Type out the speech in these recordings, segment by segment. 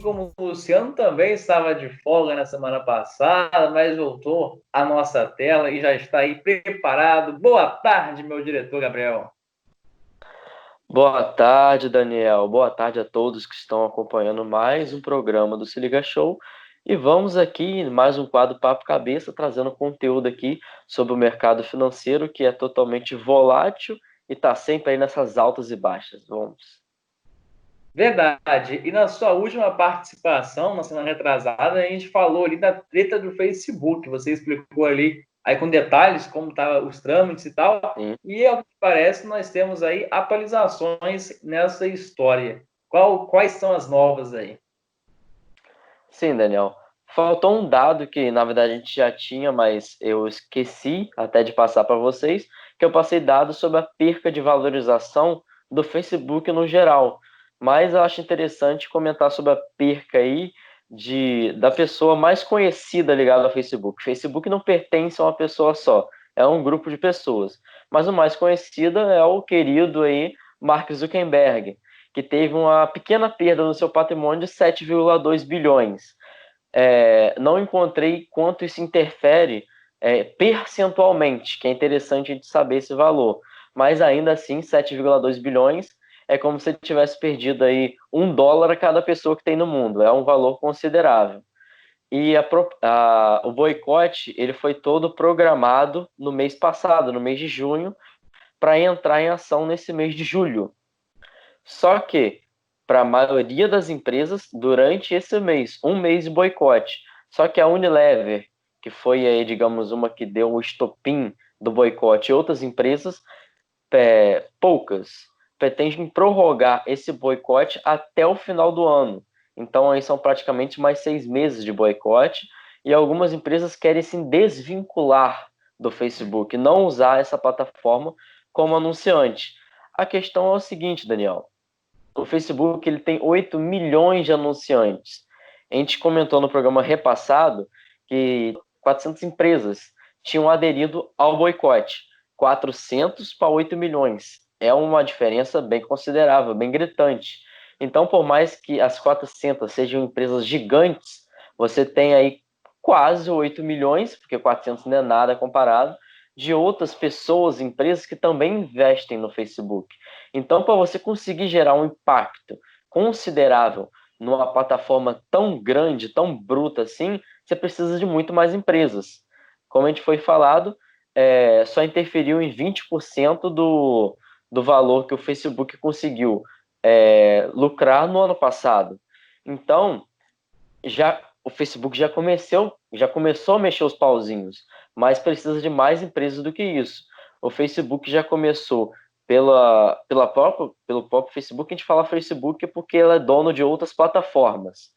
como o Luciano também estava de folga na semana passada, mas voltou à nossa tela e já está aí preparado. Boa tarde, meu diretor Gabriel. Boa tarde, Daniel. Boa tarde a todos que estão acompanhando mais um programa do Se Liga Show. E vamos aqui em mais um quadro Papo Cabeça, trazendo conteúdo aqui sobre o mercado financeiro, que é totalmente volátil e está sempre aí nessas altas e baixas. Vamos. Verdade. E na sua última participação, na semana retrasada, a gente falou ali da treta do Facebook. Você explicou ali aí com detalhes como estavam os trâmites e tal. Sim, E ao que parece, nós temos aí atualizações nessa história. Quais são as novas aí? sim, Daniel. Faltou um dado que, na verdade, a gente já tinha, mas eu esqueci até de passar para vocês, que eu passei dados sobre a perca de valorização do Facebook no geral. Mas eu acho interessante comentar sobre a perca aí da pessoa mais conhecida ligada ao Facebook. Facebook não pertence a uma pessoa só, é um grupo de pessoas. Mas o mais conhecido é o querido aí Mark Zuckerberg, que teve uma pequena perda no seu patrimônio de 7,2 bilhões. Não encontrei quanto isso interfere percentualmente, que é interessante a gente saber esse valor. Mas ainda assim, 7,2 bilhões é como se ele tivesse perdido aí $1 a cada pessoa que tem no mundo. É um valor considerável. E o boicote ele foi todo programado no mês passado, no mês de junho, para entrar em ação nesse mês de julho. Só que, para a maioria das empresas, durante esse mês, um mês de boicote. Só que a Unilever, que foi aí, digamos, uma que deu o estopim do boicote, e outras empresas, poucas, pretendem prorrogar esse boicote até o final do ano. Então, aí são praticamente mais 6 meses de boicote, e algumas empresas querem se desvincular do Facebook, não usar essa plataforma como anunciante. A questão é o seguinte, Daniel. O Facebook ele tem 8 milhões de anunciantes. A gente comentou no programa repassado que 400 empresas tinham aderido ao boicote. 400 para 8 milhões. É uma diferença bem considerável, bem gritante. Então, por mais que as 400 sejam empresas gigantes, você tem aí quase 8 milhões, porque 400 não é nada comparado, de outras pessoas, empresas que também investem no Facebook. Então, para você conseguir gerar um impacto considerável numa plataforma tão grande, tão bruta assim, você precisa de muito mais empresas. Como a gente foi falado, só interferiu em 20% do valor que o Facebook conseguiu lucrar no ano passado. Então, o Facebook já começou a mexer os pauzinhos, mas precisa de mais empresas do que isso. O Facebook já começou pelo próprio Facebook. A gente fala Facebook porque ela é dono de outras plataformas,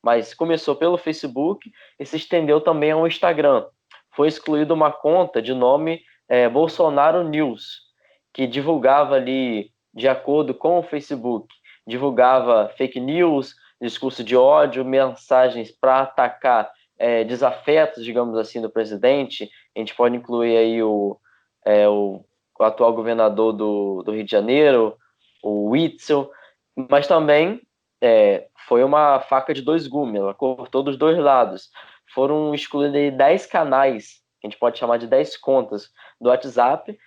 mas começou pelo Facebook e se estendeu também ao Instagram. Foi excluída uma conta de nome Bolsonaro News, que divulgava ali, de acordo com o Facebook, divulgava fake news, discurso de ódio, mensagens para atacar desafetos, digamos assim, do presidente. A gente pode incluir aí o atual governador do Rio de Janeiro, o Witzel, mas também foi uma faca de dois gumes, ela cortou dos dois lados. Foram excluídos 10 canais, que a gente pode chamar de 10 contas do WhatsApp,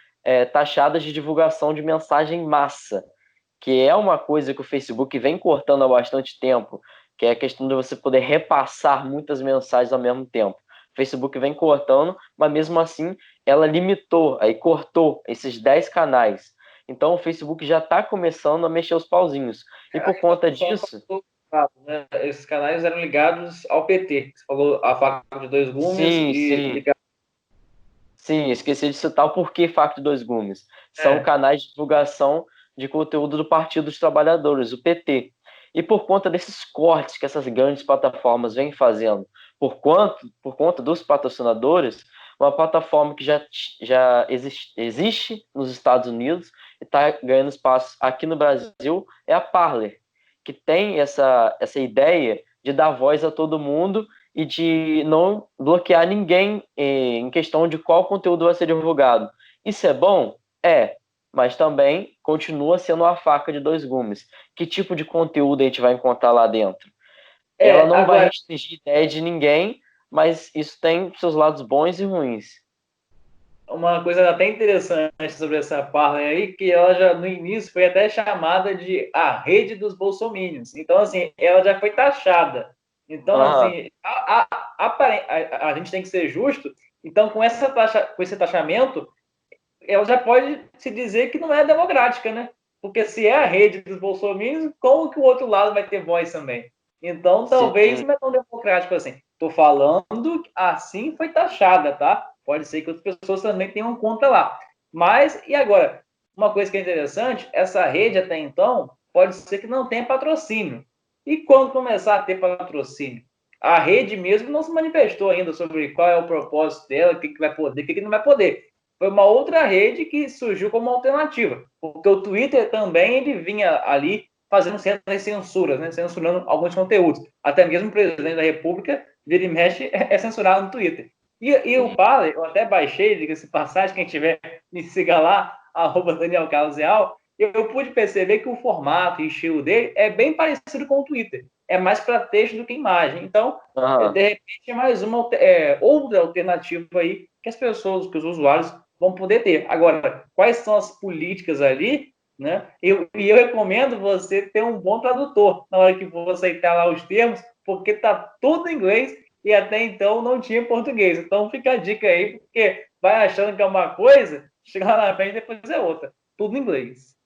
taxadas de divulgação de mensagem em massa, que é uma coisa que o Facebook vem cortando há bastante tempo, que é a questão de você poder repassar muitas mensagens ao mesmo tempo. O Facebook vem cortando, mas mesmo assim ela limitou, aí cortou esses 10 canais. Então o Facebook já está começando a mexer os pauzinhos. E por conta disso. Né? Esses canais eram ligados ao PT. Você falou a faca de dois gumes Sim, e sim. ligado. Sim, esqueci de citar o porquê Faca de Dois Gumes. São É, canais de divulgação de conteúdo do Partido dos Trabalhadores, o PT. E por conta desses cortes que essas grandes plataformas vêm fazendo, por conta dos patrocinadores, uma plataforma que já existe nos Estados Unidos e está ganhando espaço aqui no Brasil é a Parler, que tem essa ideia de dar voz a todo mundo e de não bloquear ninguém em questão de qual conteúdo vai ser divulgado. Isso é bom? É, mas também continua sendo uma faca de dois gumes. Que tipo de conteúdo a gente vai encontrar lá dentro? Ela não vai Agora, restringir ideia de ninguém, mas isso tem seus lados bons e ruins. uma coisa até interessante sobre essa Parler aí, que ela já no início foi até chamada de a rede dos bolsominions. Então, assim, ela já foi taxada. Então, Aham, assim, a gente tem que ser justo. Então, com esse taxamento, ela já pode se dizer que não é democrática, né? Porque se é a rede dos bolsominions, como que o outro lado vai ter voz também? Então, talvez sim. não é tão democrático assim. Estou falando que assim foi taxada, tá? Pode ser que outras pessoas também tenham conta lá. Mas, e agora? Uma coisa que é interessante, essa rede até então, pode ser que não tenha patrocínio. E quando começar a ter patrocínio? A rede mesmo não se manifestou ainda sobre qual é o propósito dela, o que, que vai poder, o que, que não vai poder. Foi uma outra rede que surgiu como alternativa, porque o Twitter também ele vinha ali fazendo certas censuras, né, censurando alguns conteúdos. Até mesmo o presidente da República, vira e mexe, é censurado no Twitter. E o Parler, eu até baixei, diga-se passagem, quem tiver, me siga lá, Daniel Carlos Real, eu pude perceber que o formato e estilo dele é bem parecido com o Twitter. É mais para texto do que imagem. Então, Aham. de repente, é mais uma outra alternativa aí que as pessoas, que os usuários vão poder ter. Agora, quais são as políticas ali, né? Eu recomendo você ter um bom tradutor na hora que for aceitar lá os termos, porque tá tudo em inglês e até então não tinha português. Então fica a dica aí, porque vai achando que é uma coisa, chega lá na frente e depois é outra. Tudo em inglês.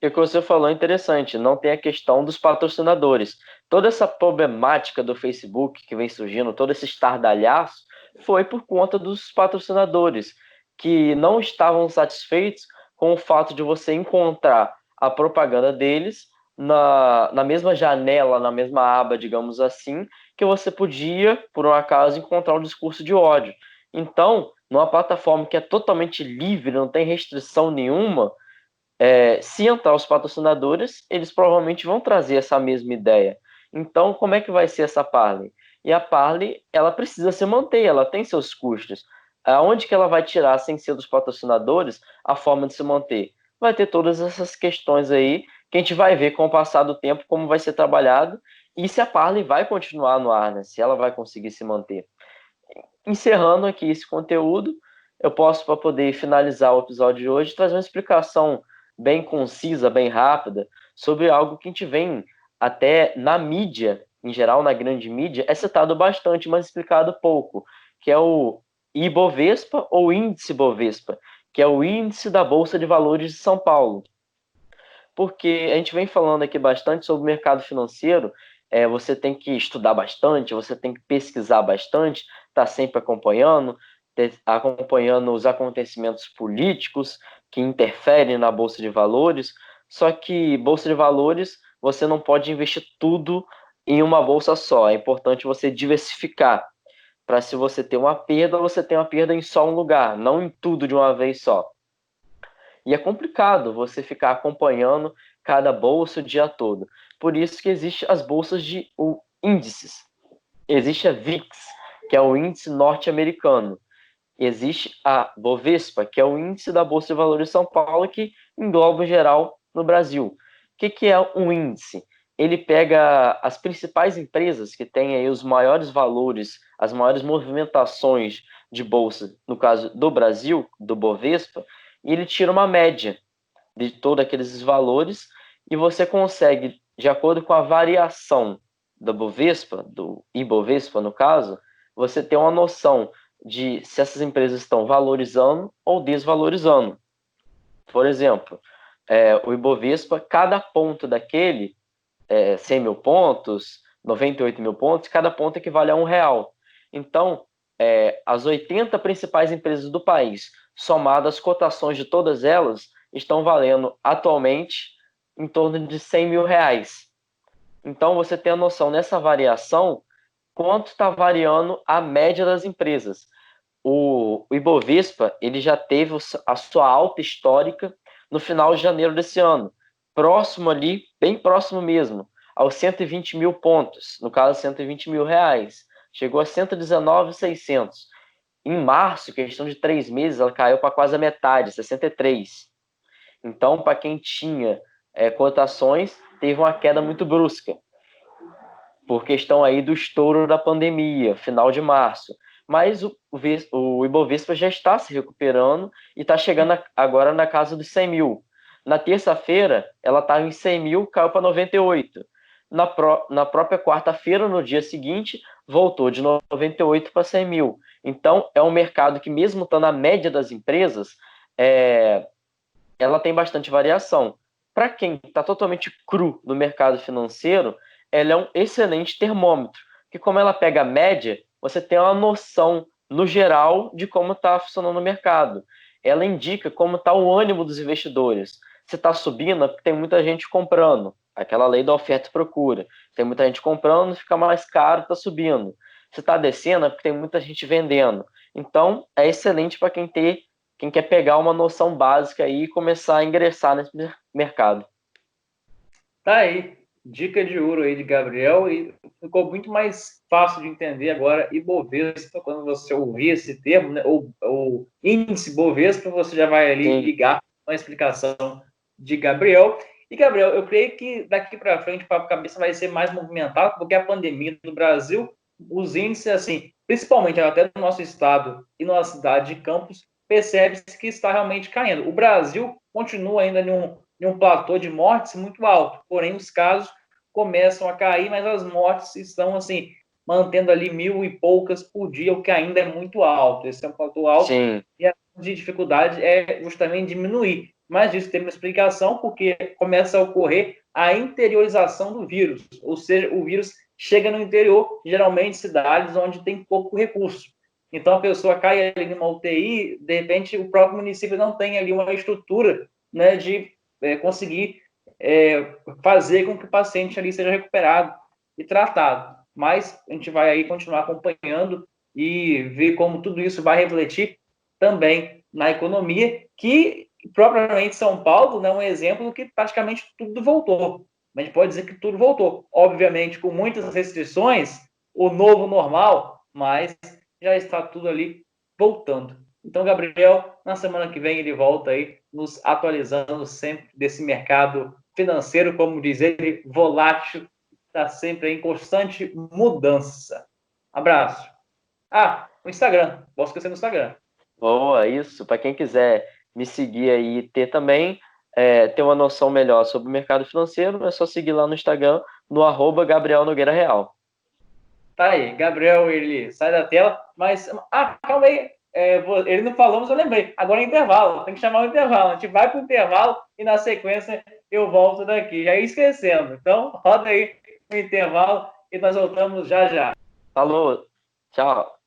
E o que você falou é interessante, não tem a questão dos patrocinadores. Toda essa problemática do Facebook que vem surgindo, todo esse estardalhaço, foi por conta dos patrocinadores, que não estavam satisfeitos com o fato de você encontrar a propaganda deles na mesma janela, na mesma aba, digamos assim, que você podia, por um acaso, encontrar um discurso de ódio. Então, numa plataforma que é totalmente livre, não tem restrição nenhuma, se entrar os patrocinadores, eles provavelmente vão trazer essa mesma ideia. Então, como é que vai ser essa Parley? E a Parley, ela precisa se manter, ela tem seus custos. Aonde que ela vai tirar, sem ser dos patrocinadores, a forma de se manter? Vai ter todas essas questões aí que a gente vai ver com o passar do tempo como vai ser trabalhado e se a Parley vai continuar no ar, né? Se ela vai conseguir se manter. Encerrando aqui esse conteúdo, eu posso, para poder finalizar o episódio de hoje, trazer uma explicação bem concisa, bem rápida, sobre algo que a gente vem até na mídia, em geral, na grande mídia, é citado bastante, mas explicado pouco, que é o Ibovespa ou Índice Bovespa, que é o índice da Bolsa de Valores de São Paulo. Porque a gente vem falando aqui bastante sobre o mercado financeiro, você tem que estudar bastante, você tem que pesquisar bastante, estar sempre acompanhando os acontecimentos políticos que interferem na Bolsa de Valores. Só que Bolsa de Valores, você não pode investir tudo em uma bolsa só. É importante você diversificar, para se você ter uma perda, você tem uma perda em só um lugar, não em tudo de uma vez só. E é complicado você ficar acompanhando cada bolsa o dia todo. Por isso que existem as bolsas de índices. Existe a VIX, que é o índice norte-americano. Existe a Bovespa, que é o índice da Bolsa de Valores de São Paulo, que engloba em geral no Brasil. O que é um índice? Ele pega as principais empresas que têm aí os maiores valores, as maiores movimentações de bolsa, no caso do Brasil, do Bovespa, e ele tira uma média de todos aqueles valores e você consegue, de acordo com a variação do Bovespa, do Ibovespa no caso, você ter uma noção de se essas empresas estão valorizando ou desvalorizando. Por exemplo, o Ibovespa, cada ponto daquele, 100 mil pontos, 98 mil pontos, cada ponto equivale a R$ 1. Então, as 80 principais empresas do país, somadas as cotações de todas elas, estão valendo atualmente em torno de R$ 100 mil. Então, você tem a noção nessa variação, quanto está variando a média das empresas. O Ibovespa ele já teve a sua alta histórica no final de janeiro desse ano, próximo ali, bem próximo mesmo, aos 120 mil pontos, no caso, R$ 120 mil. Chegou a 119.600. Em março, questão de 3 meses, ela caiu para quase a metade, 63. Então, para quem tinha cotações, teve uma queda muito brusca. por questão aí do estouro da pandemia, final de março. Mas o Ibovespa já está se recuperando e está chegando agora na casa dos 100 mil. Na terça-feira, ela estava em 100 mil, caiu para 98. Na própria quarta-feira, no dia seguinte, voltou de 98 para 100 mil. Então, é um mercado que, mesmo estando na média das empresas, ela tem bastante variação. Para quem está totalmente cru no mercado financeiro, ela é um excelente termômetro, que como ela pega a média, você tem uma noção, no geral, de como está funcionando o mercado. Ela indica como está o ânimo dos investidores. Se está subindo, é porque tem muita gente comprando. Aquela lei da oferta e procura. Tem muita gente comprando, fica mais caro, está subindo. Se está descendo, é porque tem muita gente vendendo. Então, é excelente para quem quer pegar uma noção básica aí e começar a ingressar nesse mercado. Tá aí, dica de ouro aí de Gabriel, e ficou muito mais fácil de entender agora Ibovespa, quando você ouvir esse termo, né, ou índice Bovespa, você já vai ali ligar com a explicação de Gabriel. E, Gabriel, eu creio que daqui para frente o Papo Cabeça vai ser mais movimentado, porque a pandemia no Brasil, os índices, assim, principalmente até no nosso estado e na cidade de Campos, percebe-se que está realmente caindo. O Brasil continua ainda em um platô de mortes muito alto, porém os casos começam a cair, mas as mortes estão, assim, mantendo ali 1.000 e poucas por dia, o que ainda é muito alto. Esse é um platô alto. Sim. E a dificuldade é justamente diminuir. Mas isso tem uma explicação, porque começa a ocorrer a interiorização do vírus, ou seja, o vírus chega no interior, geralmente cidades onde tem pouco recurso. Então a pessoa cai ali numa UTI, de repente o próprio município não tem ali uma estrutura, né, de conseguir fazer com que o paciente ali seja recuperado e tratado. Mas a gente vai aí continuar acompanhando e ver como tudo isso vai refletir também na economia, que propriamente São Paulo, né, um exemplo que praticamente tudo voltou. A gente pode dizer que tudo voltou. Obviamente, com muitas restrições, o novo normal, mas já está tudo ali voltando. Então, Gabriel, na semana que vem ele volta aí, nos atualizando sempre desse mercado financeiro, como diz ele, volátil, está sempre em constante mudança. Abraço. O Instagram. Posso esquecer no Instagram. Boa, isso. Para quem quiser me seguir aí e ter também, ter uma noção melhor sobre o mercado financeiro, é só seguir lá no Instagram, no @Gabriel Nogueira Real. Tá aí, Gabriel, ele sai da tela, mas... calma aí. Ele não falou, mas eu lembrei. Agora é intervalo, tem que chamar o intervalo. A gente vai para o intervalo e na sequência eu volto daqui. Já ia esquecendo. Então, roda aí o intervalo e nós voltamos já já. Falou, tchau.